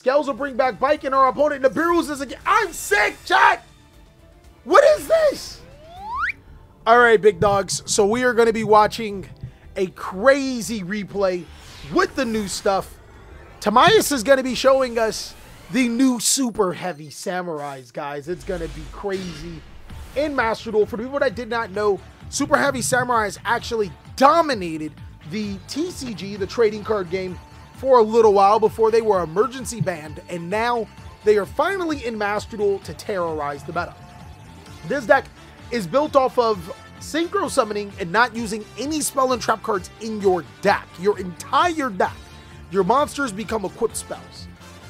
Scales will bring back Bike, and our opponent Nibiru's is again. I'm sick, chat! What is this? All right, big dogs. So we are going to be watching a crazy replay with the new stuff. Tamias is going to be showing us the new Super Heavy Samurais, guys. It's going to be crazy in Master Duel. For the people that did not know, Super Heavy Samurais actually dominated the TCG, the trading card game, for a little while before they were emergency banned, and now they are finally in Master Duel to terrorize the meta. This deck is built off of synchro summoning and not using any spell and trap cards in your deck. Your entire deck. Your monsters become equipped spells.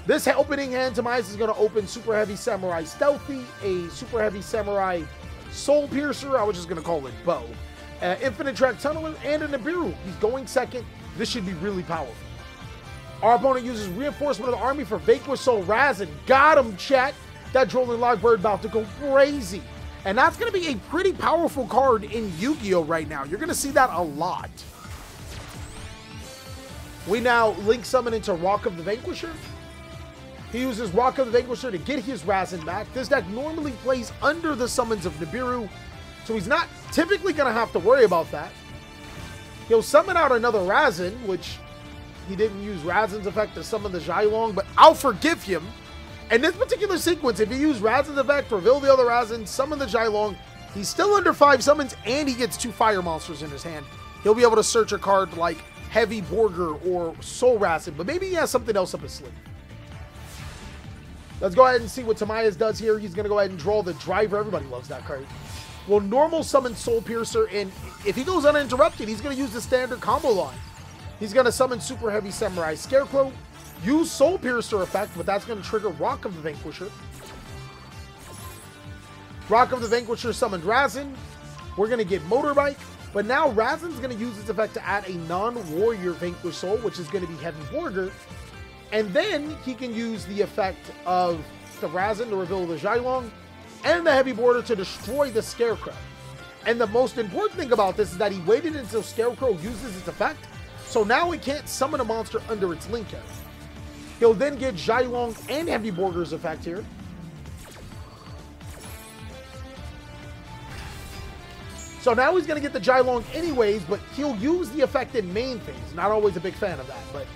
This opening hand, Tamias is going to open Super Heavy Samurai Stealthy, a Super Heavy Samurai Soul Piercer, I was just going to call it Bow, Infinite Track Tunneler, and a Nibiru. He's going second. This should be really powerful. Our opponent uses Reinforcement of the Army for Vanquish Soul Razin. Got him, chat. That Drolling Logbird about to go crazy. And that's going to be a pretty powerful card in Yu-Gi-Oh! Right now. You're going to see that a lot. We now link summon into Rock of the Vanquisher. He uses Rock of the Vanquisher to get his Razin back. This deck normally plays under the summons of Nibiru, so he's not typically going to have to worry about that. He'll summon out another Razin, which he didn't use Razin's effect to summon the Xylong, but I'll forgive him. In this particular sequence, if he used Razin's effect, reveal the other Razin, summon the Xylong, he's still under 5 summons, and he gets 2 fire monsters in his hand. He'll be able to search a card like Heavy Borger or Soul Razin, but maybe he has something else up his sleeve. Let's go ahead and see what Tamias does here. He's going to go ahead and draw the Driver. Everybody loves that card. Well, normal summon Soul Piercer, and if he goes uninterrupted, he's going to use the standard combo line. He's going to summon Super Heavy Samurai Scarecrow, use Soul Piercer effect, but that's going to trigger Rock of the Vanquisher. Rock of the Vanquisher summoned Razin. We're going to get Motorbike, but now Razin's going to use its effect to add a non-warrior Vanquish Soul, which is going to be Heavy Borger. And then he can use the effect of the Razin to reveal the Xylong and the Heavy Border to destroy the Scarecrow. And the most important thing about this is that he waited until Scarecrow uses its effect, so now he can't summon a monster under its link area. He'll then get Xylong and Heavy Borger's effect here. So now he's going to get the Xylong anyways, but he'll use the effect in main phase. Not always a big fan of that, but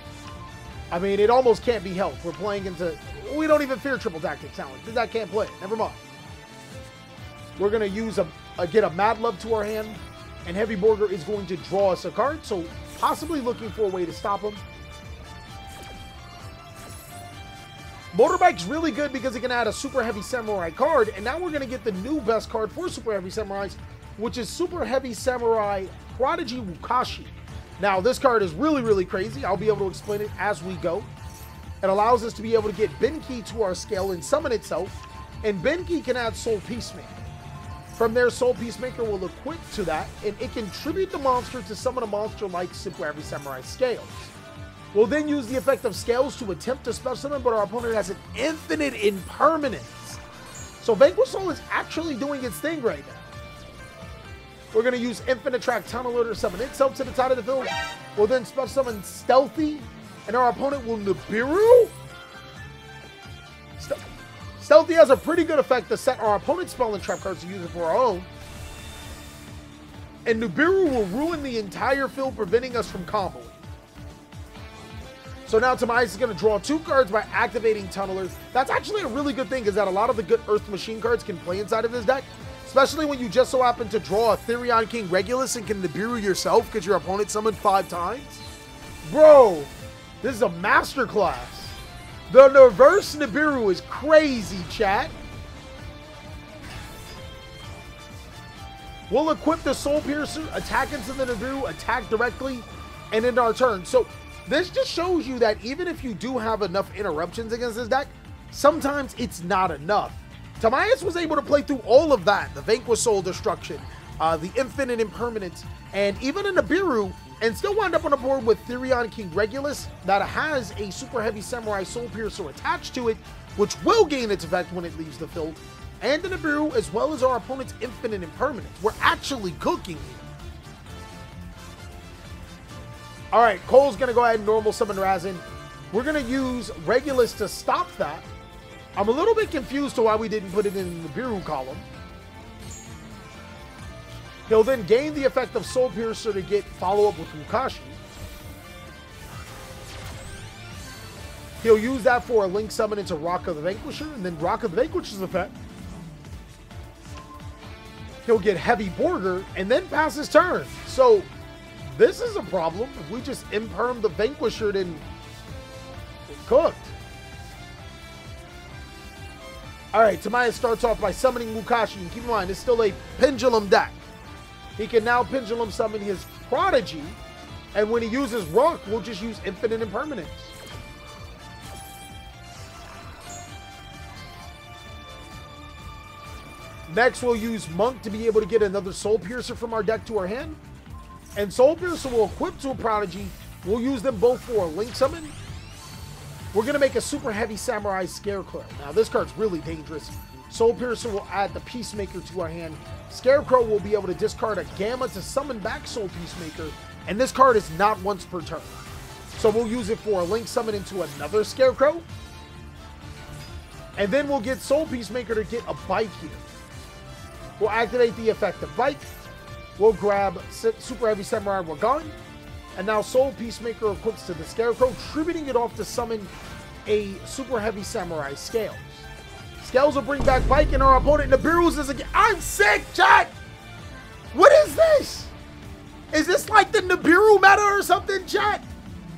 I mean, it almost can't be helped. We're playing into... We don't even fear Triple Tactic Challenge. That can't play it. Never mind. We're going to use get a Mad Love to our hand, and Heavy Borger is going to draw us a card, so possibly looking for a way to stop him. Motorbike's really good because it can add a Super Heavy Samurai card, and now we're going to get the new best card for Super Heavy Samurais, which is Super Heavy Samurai Prodigy Wukashi. Now, this card is really, really crazy. I'll be able to explain it as we go. It allows us to be able to get Benki to our scale and summon itself, and Benki can add Soul Peacemaker. From there, Soul Peacemaker will equip to that, and it can tribute the monster to summon a monster like Super Heavy Samurai Scales. We'll then use the effect of Scales to attempt to special summon, but our opponent has an infinite impermanence. So Vanquish Soul is actually doing its thing right now. We're going to use Infinite Track Tunneler to summon itself to the side of the field. We'll then special summon Stealthy, and our opponent will Nibiru. Stealthy has a pretty good effect to set our opponent's spell and trap cards to use it for our own. And Nibiru will ruin the entire field, preventing us from comboing. So now Tamias is going to draw 2 cards by activating Tunneler. That's actually a really good thing, is that a lot of the good Earth Machine cards can play inside of this deck. Especially when you just so happen to draw a Therion King Regulus and can Nibiru yourself because your opponent summoned 5 times. Bro, this is a masterclass. The reverse Nibiru is crazy, chat. We'll equip the Soul Piercer, attack into the Nibiru, attack directly, and end our turn. So this just shows you that even if you do have enough interruptions against this deck, sometimes it's not enough. Tamias was able to play through all of that, the Vanquish Soul Destruction, the Infinite Impermanence, and even a Nibiru, and still wind up on the board with Therion King Regulus that has a Super Heavy Samurai Soul Piercer attached to it, which will gain its effect when it leaves the field, and the Nibiru, as well as our opponent's Infinite Impermanence. We're actually cooking here. All right, Cole's going to go ahead and normal summon Razin. We're going to use Regulus to stop that. I'm a little bit confused to why we didn't put it in the Nibiru column. He'll then gain the effect of Soul Piercer to get follow-up with Mukashi. He'll use that for a Link Summon into Rock of the Vanquisher, and then Rock of the Vanquisher's effect. He'll get Heavy Borger, and then pass his turn. So, this is a problem. If we just imperm the Vanquisher, then we're cooked. Alright, Tamaya starts off by summoning Mukashi, and keep in mind, it's still a Pendulum deck. He can now Pendulum summon his Prodigy, and when he uses Rock, we'll just use Infinite Impermanence. Next, we'll use Monk to be able to get another Soul Piercer from our deck to our hand. And Soul Piercer will equip to a Prodigy. We'll use them both for a Link Summon. We're going to make a Super Heavy Samurai Scarecrow. Now, this card's really dangerous. Soul Piercer will add the Peacemaker to our hand. Scarecrow will be able to discard a Gamma to summon back Soul Peacemaker. And this card is not once per turn. So we'll use it for a Link Summon into another Scarecrow. And then we'll get Soul Peacemaker to get a Bite here. We'll activate the effect of Bite. We'll grab Super Heavy Samurai Wagon. And now Soul Peacemaker equips to the Scarecrow, tributing it off to summon a Super Heavy Samurai Scales. Scales will bring back Bike, and our opponent Nibiru's is again. I'm sick, chat! What is this? Is this like the Nibiru meta or something, chat?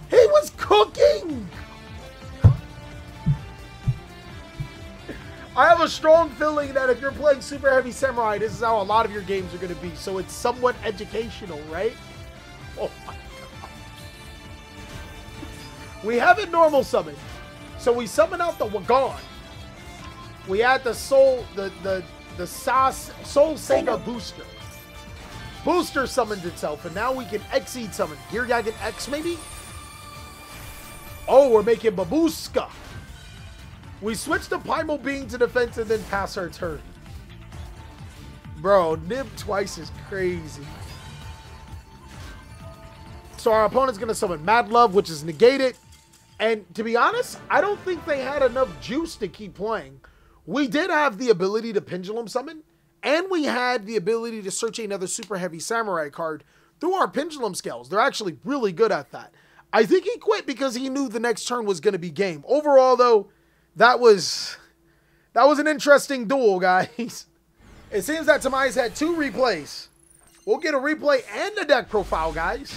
He was cooking! I have a strong feeling that if you're playing Super Heavy Samurai, this is how a lot of your games are going to be. So it's somewhat educational, right? Oh my god. We have it normal summon. So we summon out the Wagon. We add the Soul, the Soul Sega Booster. Booster summoned itself, and now we can Exceed summon. Gearyagen X, maybe? Oh, we're making Babuska. We switch the Primal Being to defense and then pass our turn. Bro, Nib twice is crazy. So our opponent's going to summon Mad Love, which is negated. And to be honest, I don't think they had enough juice to keep playing. We did have the ability to Pendulum Summon, and we had the ability to search another Super Heavy Samurai card through our Pendulum Scales. They're actually really good at that. I think he quit because he knew the next turn was going to be game. Overall, though, that was an interesting duel, guys. It seems that Tamaya's had 2 replays. We'll get a replay and a deck profile, guys.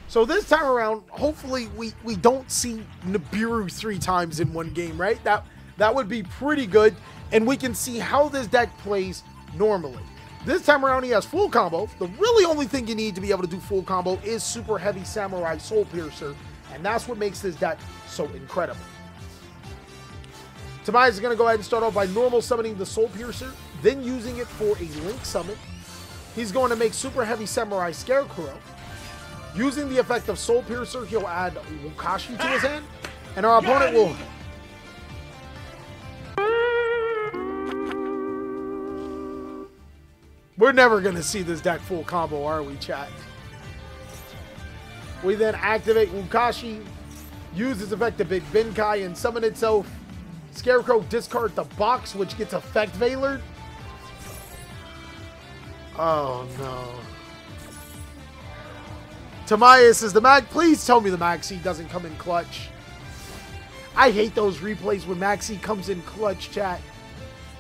So this time around, hopefully we don't see Nibiru 3 times in one game, right? That would be pretty good, and we can see how this deck plays normally. This time around, he has full combo. The really only thing you need to be able to do full combo is Super Heavy Samurai Soul Piercer, and that's what makes this deck so incredible. Tamaya is going to go ahead and start off by normal summoning the Soul Piercer, then using it for a Link Summon. He's going to make Super Heavy Samurai Scarecrow. Using the effect of Soul Piercer, he'll add Mukashi to his hand, and our opponent will... We're never going to see this deck full combo, are we, chat? We then activate Mukashi, use its effect to Big Benkai, and summon itself. Scarecrow discard the box, which gets effect Veilered. Oh, no. Tamaya says, the Mag, please tell me the Maxi doesn't come in clutch. I hate those replays when Maxi comes in clutch, chat.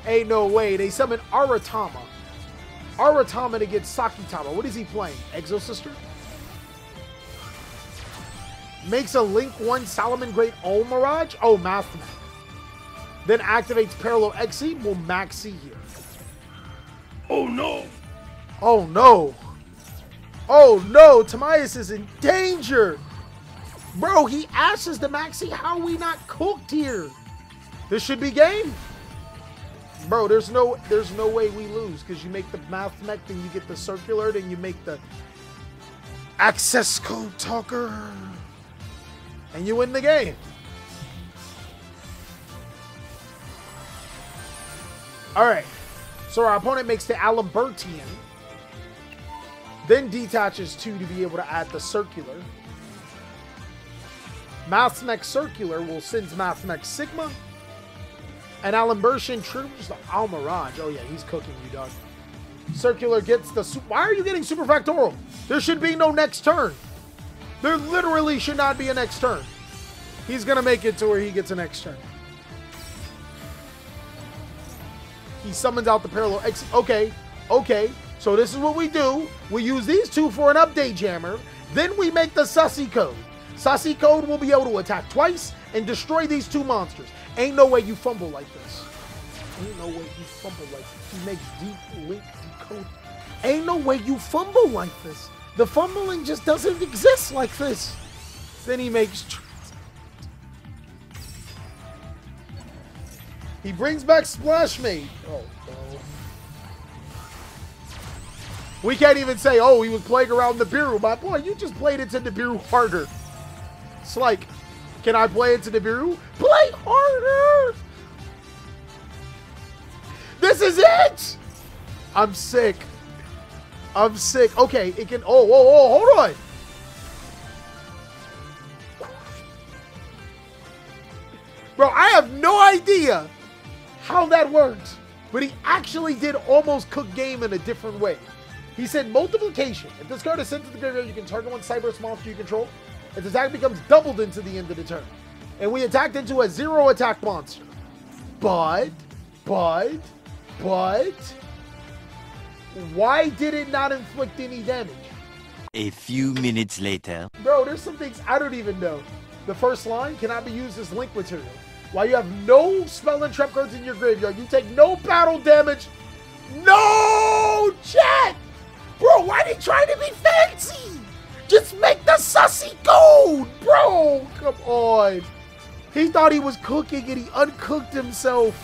Ain't no way. They summon Aratama. Aratama to get Sakitama. What is he playing? Exosister? Makes a Link 1 Solomon Great All Mirage? Oh, Mathmat. Then activates Parallel Exceed. We'll Maxi here. Oh no! Oh no! Oh no! Tamias is in danger! Bro, he ashes the Maxi. How are we not cooked here? This should be game. Bro, there's no way we lose because you make the Math Mech, then you get the Circular, then you make the Access Code Talker, and you win the game. All right, so our opponent makes the Alambertian, then detaches 2 to be able to add the Circular. Mathmech Circular will send Mathmech Sigma. And Alan Bershin triggers the Almirage. Oh yeah, he's cooking you, dog. Circular gets the... Why are you getting Super Factorial? There should be no next turn. There literally should not be a next turn. He's going to make it to where he gets a next turn. He summons out the Parallel X. Okay, okay. So this is what we do. We use these two for an update jammer. Then we make the Sussy Code. Sussy Code will be able to attack twice and destroy these two monsters. Ain't no way you fumble like this. Ain't no way you fumble like this. He makes Deep Link Decode. Ain't no way you fumble like this. The fumbling just doesn't exist like this. Then he makes... He brings back Splash Mate. Oh, no. We can't even say, oh, he was playing around Nibiru. My boy, you just played into Nibiru harder. It's like, can I play into Nibiru? Play harder! This is it! I'm sick. I'm sick. Okay, it can... Oh, whoa, whoa, hold on. Bro, I have no idea how that worked. But he actually did almost cook game in a different way. He said multiplication. If this card is sent to the graveyard, you can target one Cyberse monster you control. Its attack becomes doubled into the end of the turn. And we attacked into a 0 attack monster. But, why did it not inflict any damage? A few minutes later. Bro, there's some things I don't even know. The first line cannot be used as link material. While you have no spell and trap cards in your graveyard, you take no battle damage. No, chat! Bro, why are they trying to be fancy? Just make the Sussy Code, bro. Come on. He thought he was cooking and he uncooked himself.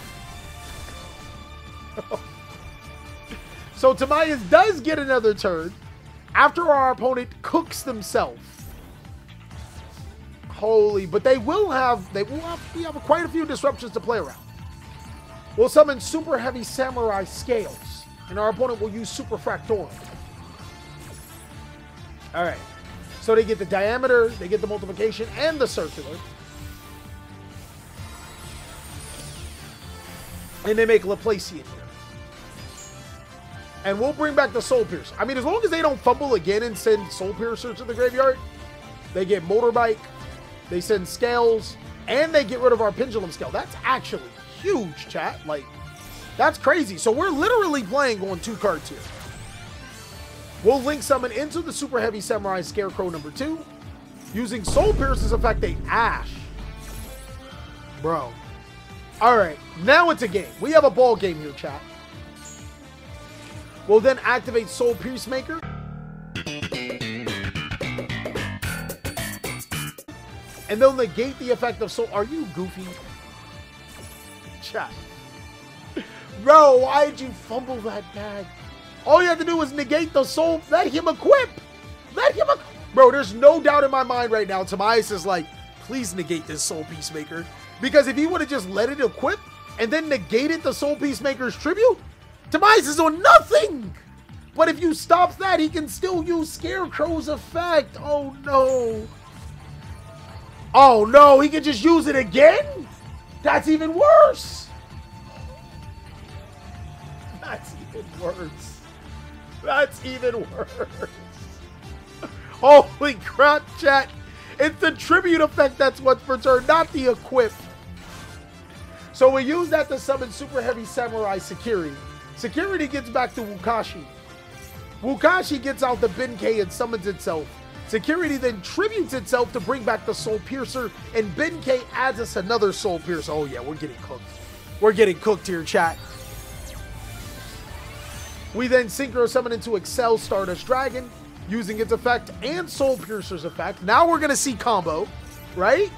So Timaeus does get another turn after our opponent cooks themselves. Holy, but we have quite a few disruptions to play around. We'll summon Super Heavy Samurai Scales, and our opponent will use Super Fractorum. All right, so they get the diameter, they get the multiplication, and the circular. And they make Laplacian here. And we'll bring back the Soul Piercer. I mean, as long as they don't fumble again and send Soul Piercer to the graveyard, they get Motorbike, they send Scales, and they get rid of our Pendulum Scale. That's actually huge, chat. Like, that's crazy. So we're literally playing on 2 cards here. We'll link summon into the Super Heavy Samurai Scarecrow number 2. Using Soul Piercer's effect, a Ash. Bro. Alright, now it's a game. We have a ball game here, chat. We'll then activate Soul Peacemaker. And they'll negate the effect of Soul... Are you goofy? Chat. Bro, why did you fumble that bad? All you have to do is negate the Soul. Let him equip. Let him equip. Bro, there's no doubt in my mind right now. Timaeus is like, please negate this Soul Peacemaker. Because if he would have just let it equip and then negated the Soul Peacemaker's tribute, Timaeus is on nothing. But if you stop that, he can still use Scarecrow's effect. Oh, no. Oh, no. He can just use it again? That's even worse. That's even worse. That's even worse. Holy crap, chat. It's the tribute effect that's what's returned, not the equip. So we use that to summon Super Heavy Samurai Security. Security gets back to Wukashi. Wukashi gets out the Benkei and summons itself. Security then tributes itself to bring back the Soul Piercer, and Benkei adds us another Soul Piercer. Oh yeah, we're getting cooked. We're getting cooked here, chat. We then Synchro Summon into Excel Stardust Dragon, using its effect and Soul Piercer's effect. Now we're going to see combo, right?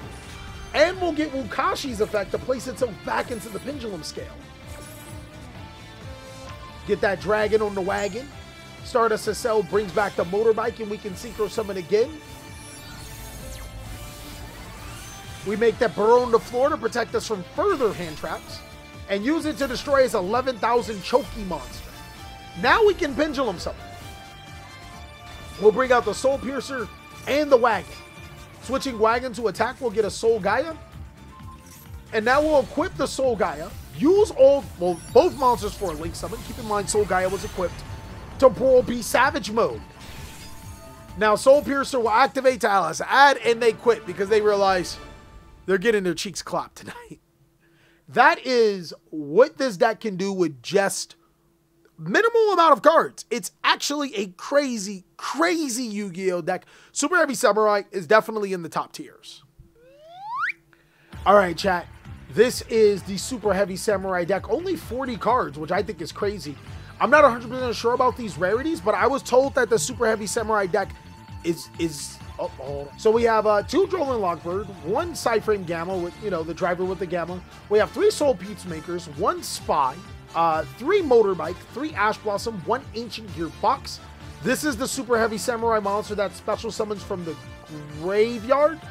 And we'll get Wukashi's effect to place itself back into the Pendulum Scale. Get that dragon on the wagon. Stardust SL brings back the Motorbike, and we can Synchro Summon again. We make that burrow on the floor to protect us from further hand traps, and use it to destroy his 11,000 Choky monster. Now we can Pendulum Summon. We'll bring out the Soul Piercer and the wagon. Switching wagon to attack, we'll get a Soul Gaia. And now we'll equip the Soul Gaia. Use both monsters for a Link Summon. Keep in mind, Soul Gaia was equipped to Brawl Beast Savage mode. Now, Soul Piercer will activate to Alice Add, and they quit because they realize they're getting their cheeks clapped tonight. That is what this deck can do with just minimal amount of cards. It's actually a crazy, crazy Yu-Gi-Oh deck. Super Heavy Samurai is definitely in the top tiers. All right, chat. This is the Super Heavy Samurai deck. Only 40 cards, which I think is crazy. I'm not 100% sure about these rarities, but I was told that the Super Heavy Samurai deck is oh, hold on. So we have 2 Drolan Lockbird, 1 Psyframe Gamma with, you know, the driver with the Gamma. We have 3 Soul Peacemakers, 1 Spy, 3 Motorbike, 3 Ash Blossom, 1 Ancient Gearbox. This is the Super Heavy Samurai monster that special summons from the graveyard.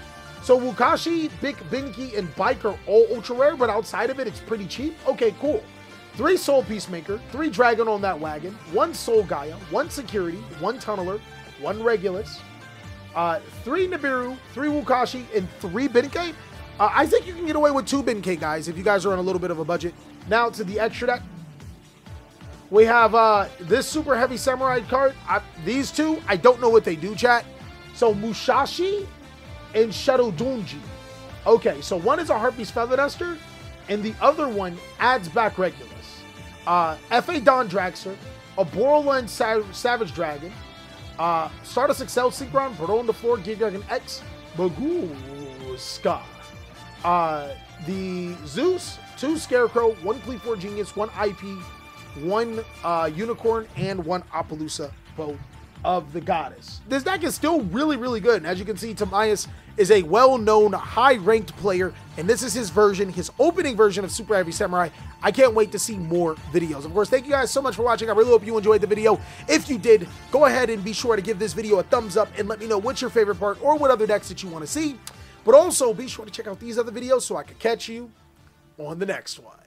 So Wukashi, Big Binky, and Bike are all ultra rare, but outside of it, it's pretty cheap. Okay, cool. 3 Soul Peacemaker, 3 Dragon on that wagon, 1 Soul Gaia, 1 Security, 1 Tunneler, 1 Regulus, 3 Nibiru, 3 Wukashi, and 3 Benkei. I think you can get away with 2 Benkei, guys, if you guys are on a little bit of a budget. Now to the extra deck. We have this Super Heavy Samurai card. These two, I don't know what they do, chat. So Mushashi and Shadow Dunji. Okay, so one is a Harpy's Feather Duster, and the other one adds back Regulus. F.A. Don Dragster, a Borderland Savage Dragon, Stardust Excel Synchron, Bro on the Floor, Gear Dragon X, Baguska. The Zeus, 2 Scarecrow, 1 Fleet 4 Genius, 1 IP, 1 Unicorn, and 1 Appaloosa Bow of the Goddess. This deck is still really, really good. And as you can see, Tamias is a well-known, high-ranked player, and this is his version, his opening version of Super Heavy Samurai. I can't wait to see more videos. Of course, thank you guys so much for watching. I really hope you enjoyed the video. If you did, go ahead and be sure to give this video a thumbs up and let me know what's your favorite part or what other decks that you want to see. But also, be sure to check out these other videos so I can catch you on the next one.